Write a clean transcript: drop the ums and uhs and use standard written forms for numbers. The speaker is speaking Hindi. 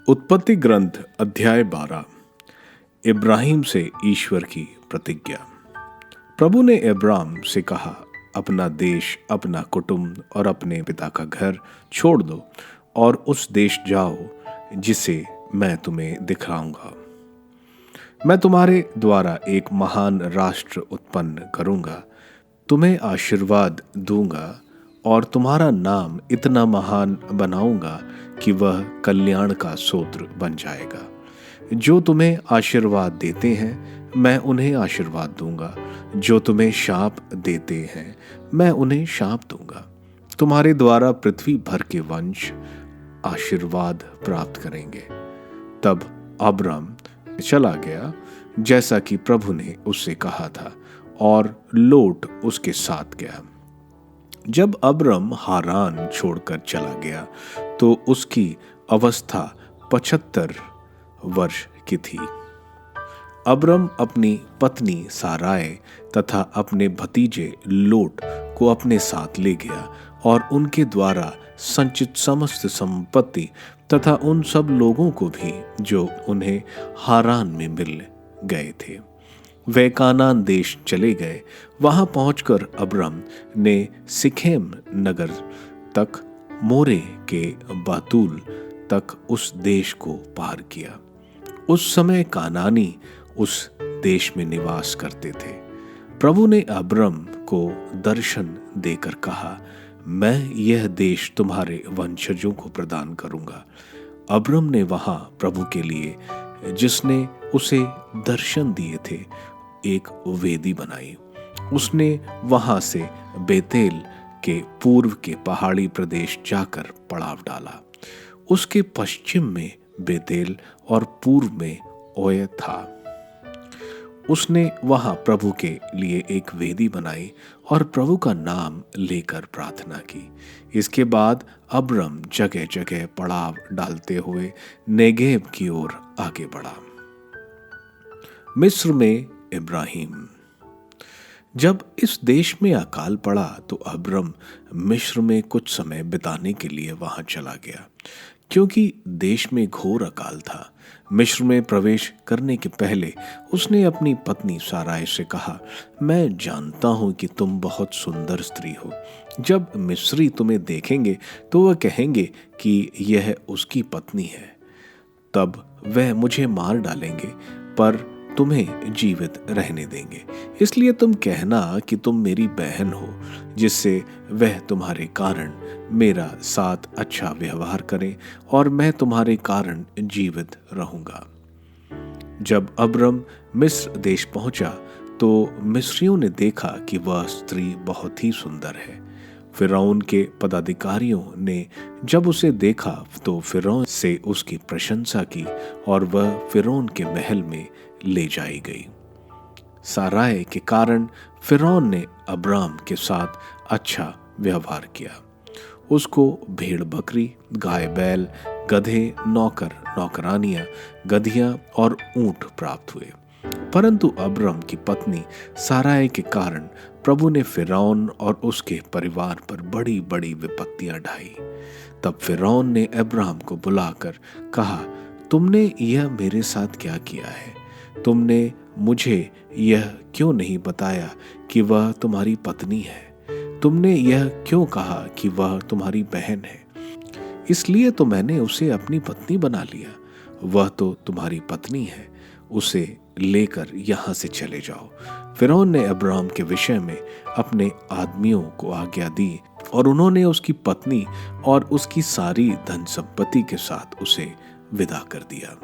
उत्पत्ति ग्रंथ अध्याय 12। इब्राहिम से ईश्वर की प्रतिज्ञा। प्रभु ने इब्राहिम से कहा, अपना देश, अपना कुटुंब और अपने पिता का घर छोड़ दो और उस देश जाओ जिसे मैं तुम्हें दिखलाऊंगा। मैं तुम्हारे द्वारा एक महान राष्ट्र उत्पन्न करूंगा, तुम्हें आशीर्वाद दूंगा और तुम्हारा नाम इतना महान बनाऊंगा कि वह कल्याण का सूत्र बन जाएगा। जो तुम्हें आशीर्वाद देते हैं मैं उन्हें आशीर्वाद दूंगा, जो तुम्हें शाप देते हैं मैं उन्हें शाप दूंगा। तुम्हारे द्वारा पृथ्वी भर के वंश आशीर्वाद प्राप्त करेंगे। तब अब्राम चला गया जैसा कि प्रभु ने उससे कहा था, और लोट उसके साथ गया। जब अब्राम हारान छोड़कर चला गया तो उसकी अवस्था 75 वर्ष की थी। अब्राम अपनी पत्नी साराय तथा अपने भतीजे लोट को अपने साथ ले गया और उनके द्वारा संचित समस्त संपत्ति तथा उन सब लोगों को भी जो उन्हें हारान में मिल गए थे। वे कानान देश चले गए। वहां पहुंचकर अब्राम ने सिखेम नगर तक मोरे के बातूल तक उस देश को पार किया। उस समय कानानी उस देश में निवास करते थे। प्रभु ने अब्राम को दर्शन देकर कहा, मैं यह देश तुम्हारे वंशजों को प्रदान करूंगा। अब्राम ने वहां प्रभु के लिए, जिसने उसे दर्शन दिए थे, एक वेदी बनाई। उसने वहां से बेतेल के पूर्व के पहाड़ी प्रदेश जाकर पड़ाव डाला। उसके पश्चिम में बेतेल और पूर्व में ओय था। उसने वहां प्रभु के लिए एक वेदी बनाई और प्रभु का नाम लेकर प्रार्थना की। इसके बाद अब्राम जगह जगह पड़ाव डालते हुए नेगेब की ओर आगे बढ़ा। मिस्र में इब्राहिम। जब इस देश में अकाल पड़ा तो अब्राम मिस्र में कुछ समय बिताने के लिए वहां चला गया, क्योंकि देश में घोर अकाल था। मिस्र में प्रवेश करने के पहले उसने अपनी पत्नी साराय से कहा, मैं जानता हूं कि तुम बहुत सुंदर स्त्री हो। जब मिस्री तुम्हें देखेंगे तो वह कहेंगे कि यह उसकी पत्नी है। तब वह मुझे मार डालेंगे पर तुम्हें जीवित रहने देंगे। इसलिए तुम कहना कि तुम मेरी बहन हो, जिससे वह तुम्हारे कारण मेरा साथ अच्छा व्यवहार करे और मैं तुम्हारे कारण जीवित रहूंगा। जब अब्राम मिस्र देश पहुंचा तो मिस्रियों ने देखा कि वह स्त्री बहुत ही सुंदर है। फिरौन के पदाधिकारियों ने जब उसे देखा तो फिरौन से उसकी प्रशंसा की और वह फिरौन के महल में ले जाई गई। साराय के कारण फिरौन ने अब्राम के साथ अच्छा व्यवहार किया। उसको भेड़ बकरी, गाय बैल, गधे, नौकर नौकरानियां, गधियां और ऊंट प्राप्त हुए। परंतु अब्राम की पत्नी साराय के कारण प्रभु ने फिरौन और उसके परिवार पर बड़ी बड़ी विपत्तियां ढाई। तब फिरौन ने अब्राम को बुलाकर कहा, तुमने यह मेरे साथ क्या किया है? तुमने मुझे यह क्यों नहीं बताया कि वह तुम्हारी पत्नी है? तुमने यह क्यों कहा कि वह तुम्हारी बहन है? इसलिए तो मैंने उसे अपनी पत्नी बना लिया। वह तो तुम्हारी पत्नी है, उसे लेकर यहां से चले जाओ। फिरौन ने अब्राम के विषय में अपने आदमियों को आज्ञा दी और उन्होंने उसकी पत्नी और उसकी सारी धन संपत्ति के साथ उसे विदा कर दिया।